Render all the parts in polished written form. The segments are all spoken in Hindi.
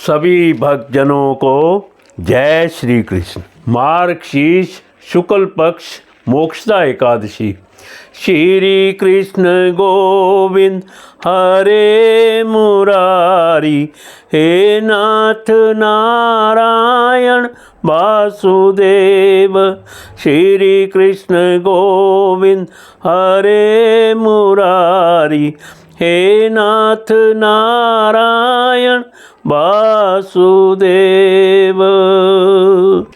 सभी भक्तजनों को जय श्री कृष्ण। मार्गशीर्ष शुक्ल पक्ष मोक्षदा एकादशी। श्री कृष्ण गोविंद हरे मुरारी, हे नाथ नारायण वासुदेव। श्री कृष्ण गोविंद हरे मुरारी, हे नाथ नारायण वासुदेव।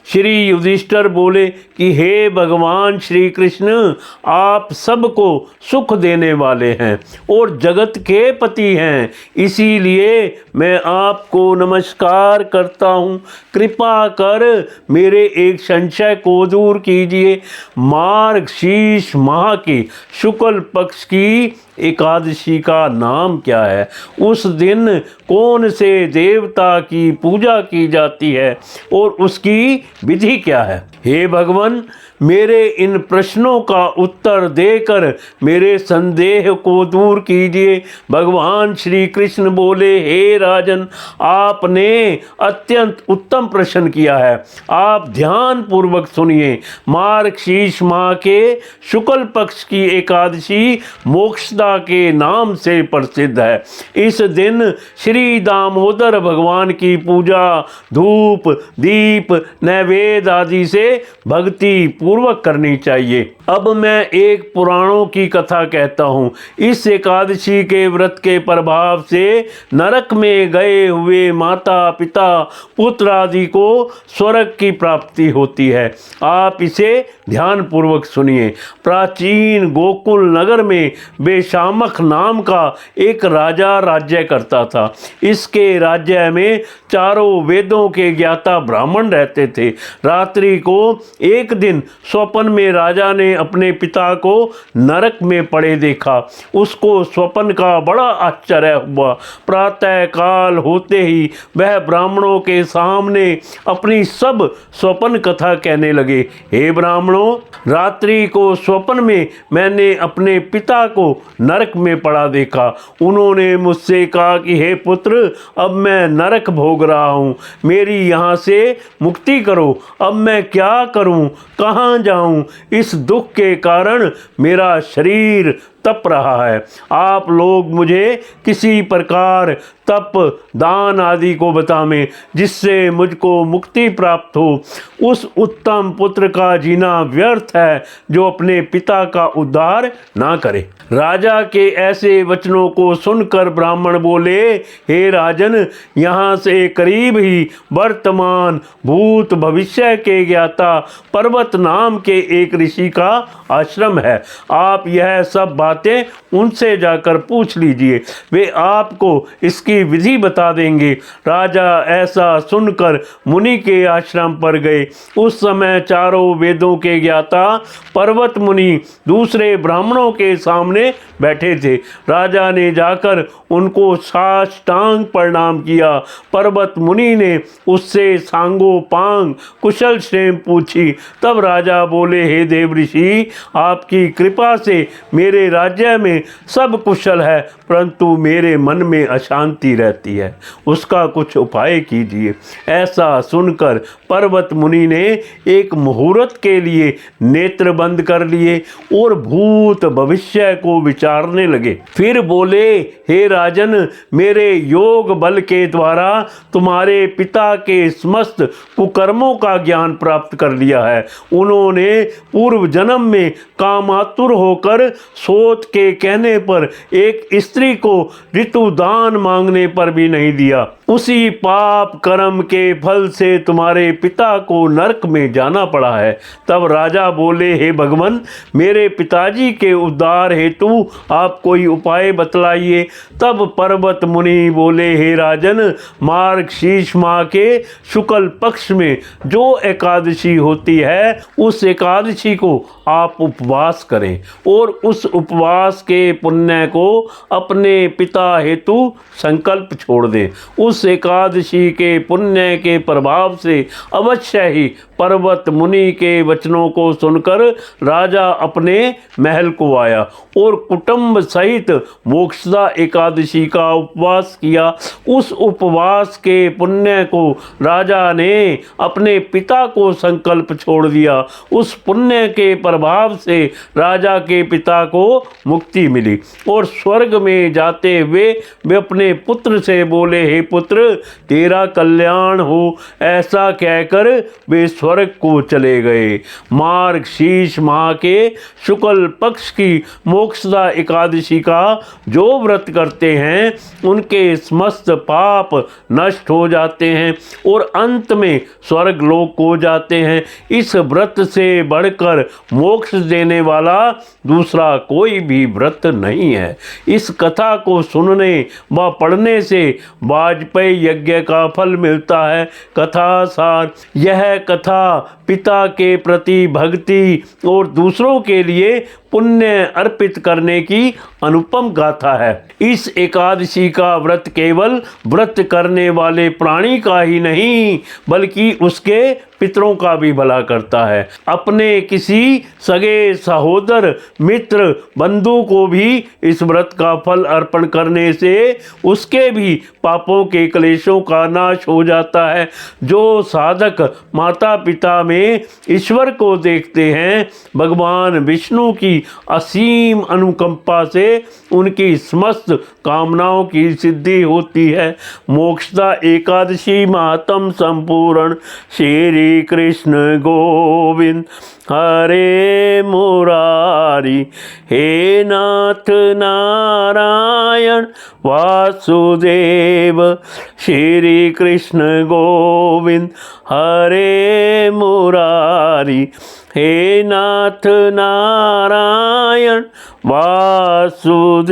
श्री युधिष्ठिर बोले कि हे भगवान श्री कृष्ण, आप सबको सुख देने वाले हैं और जगत के पति हैं, इसीलिए मैं आपको नमस्कार करता हूँ। कृपा कर मेरे एक संशय को दूर कीजिए। मार्गशीर्ष माह की शुक्ल पक्ष की एकादशी का नाम क्या है? उस दिन कौन से देवता की पूजा की जाती है और उसकी विधि क्या है? हे भगवान, मेरे इन प्रश्नों का उत्तर देकर मेरे संदेह को दूर कीजिए। भगवान श्री कृष्ण बोले, हे राजन, आपने अत्यंत उत्तम प्रश्न किया है। आप ध्यान पूर्वक सुनिए। मार्गशीर्ष माह के शुक्ल पक्ष की एकादशी मोक्षदा के नाम से प्रसिद्ध है। इस दिन श्री दामोदर भगवान की पूजा धूप दीप नैवेद्य आदि से भक्ति पूर्वक करनी चाहिए। अब मैं एक पुराणों की कथा कहता हूँ। इस एकादशी के व्रत के प्रभाव से नरक में गए हुए माता पिता पुत्र आदि को स्वर्ग की प्राप्ति होती है। आप इसे ध्यान पूर्वक सुनिए। प्राचीन गोकुल नगर में बेशामक नाम का एक राजा राज्य करता था। इसके राज्य में चारों वेदों के ज्ञाता ब्राह्मण रहते थे। रात्रि को एक दिन स्वप्न में राजा ने अपने पिता को नरक में पड़े देखा। उसको स्वप्न का बड़ा आश्चर्य हुआ। प्रातः काल होते ही वह ब्राह्मणों के सामने अपनी सब स्वप्न कथा कहने लगे। हे ब्राह्मणों, रात्रि को स्वप्न में मैंने अपने पिता को नरक में पड़ा देखा। उन्होंने मुझसे कहा कि हे पुत्र, अब मैं नरक भोग रहा हूँ, मेरी यहाँ से मुक्ति करो। अब मैं क्या करूँ, कहाँ जाऊँ? इस दुख के कारण मेरा शरीर तप रहा है। आप लोग मुझे किसी प्रकार तप दान आदि को बतावें जिससे मुझको मुक्ति प्राप्त हो। उस उत्तम पुत्र का जीना व्यर्थ है जो अपने पिता का उद्धार ना करे। राजा के ऐसे वचनों को सुनकर ब्राह्मण बोले, हे राजन, यहाँ से करीब ही वर्तमान भूत भविष्य के ज्ञाता पर्वत नाम के एक ऋषि का आश्रम है। आप यह सब बातें उनसे जाकर पूछ लीजिए, वे आपको इसकी विधि बता देंगे। राजा ऐसा सुनकर मुनि के आश्रम पर गए। उस समय चारों वेदों के ज्ञाता पर्वत मुनि दूसरे ब्राह्मणों के सामने बैठे थे। राजा ने जाकर उनको साष्टांग प्रणाम किया। पर्वत मुनि ने उससे सांगोपांग कुशल क्षेम पूछी। तब राजा बोले, हे देव ऋषि, आपकी कृपा से मेरे राज्य में सब कुशल है, परंतु मेरे मन में अशांति रहती है, उसका कुछ उपाय कीजिए। ऐसा सुनकर पर्वत मुनि ने एक मुहूर्त के लिए नेत्र बंद कर लिए और भूत भविष्य को विचारने लगे। फिर बोले, हे राजन, मेरे योग बल के द्वारा तुम्हारे पिता के समस्त कुकर्मों का ज्ञान प्राप्त कर लिया है। उन्होंने पूर्व जन्म में कामातुर होकर सोत के कहने पर एक स्त्री को ऋतुदान मांगने पर भी नहीं दिया। उसी पाप कर्म के फल से तुम्हारे पिता को नरक में जाना पड़ा है। तब राजा बोले, हे भगवान, मेरे पिताजी के उद्धार हेतु आप कोई उपाय बतलाइए। तब पर्वत मुनि बोले, हे राजन, मार्गशीर्ष माह के शुक्ल पक्ष में जो एकादशी होती है, उस एकादशी को आप उपवास करें और उस उपवास के पुण्य को अपने पिता हेतु संकल्प छोड़ दें। उस उस एकादशी के पुण्य के प्रभाव से अवश्य ही पर्वत मुनि के वचनों को सुनकर राजा अपने महल को आया और कुटुंब सहित मोक्षदा एकादशी का उपवास किया। उस उपवास के पुण्य को राजा ने अपने पिता को संकल्प छोड़ दिया। उस पुण्य के प्रभाव से राजा के पिता को मुक्ति मिली और स्वर्ग में जाते हुए वे अपने पुत्र से बोले, हे पुत्र, तेरा कल्याण हो। ऐसा कहकर वे स्वर्ग को चले गए। मार्गशीर्ष माह के शुक्ल पक्ष की मोक्षदा एकादशी का जो व्रत करते हैं उनके समस्त पाप नष्ट हो जाते हैं और अंत में स्वर्ग लोक को जाते हैं। इस व्रत से बढ़कर मोक्ष देने वाला दूसरा कोई भी व्रत नहीं है। इस कथा को सुनने व पढ़ने से वाजपेयी यज्ञ का फल मिलता है। कथा सार, यह कथा पिता के प्रति भक्ति और दूसरों के लिए पुण्य अर्पित करने की अनुपम गाथा है। इस एकादशी का व्रत केवल व्रत करने वाले प्राणी का ही नहीं बल्कि उसके पितरों का भी भला करता है। अपने किसी सगे सहोदर मित्र बंधु को भी इस व्रत का फल अर्पण करने से उसके भी पापों के क्लेशों का नाश हो जाता है। जो साधक माता पिता में ईश्वर को देखते हैं, भगवान विष्णु की असीम अनुकंपा से उनकी समस्त कामनाओं की सिद्धि होती है। मोक्षदा एकादशी मातम संपूर्ण। श्री कृष्ण गोविंद हरे मुरारी, हे नाथ नारायण वासुदेव। श्री कृष्ण गोविंद हरे मुरारी, हे नाथ नारायण वासुदेव।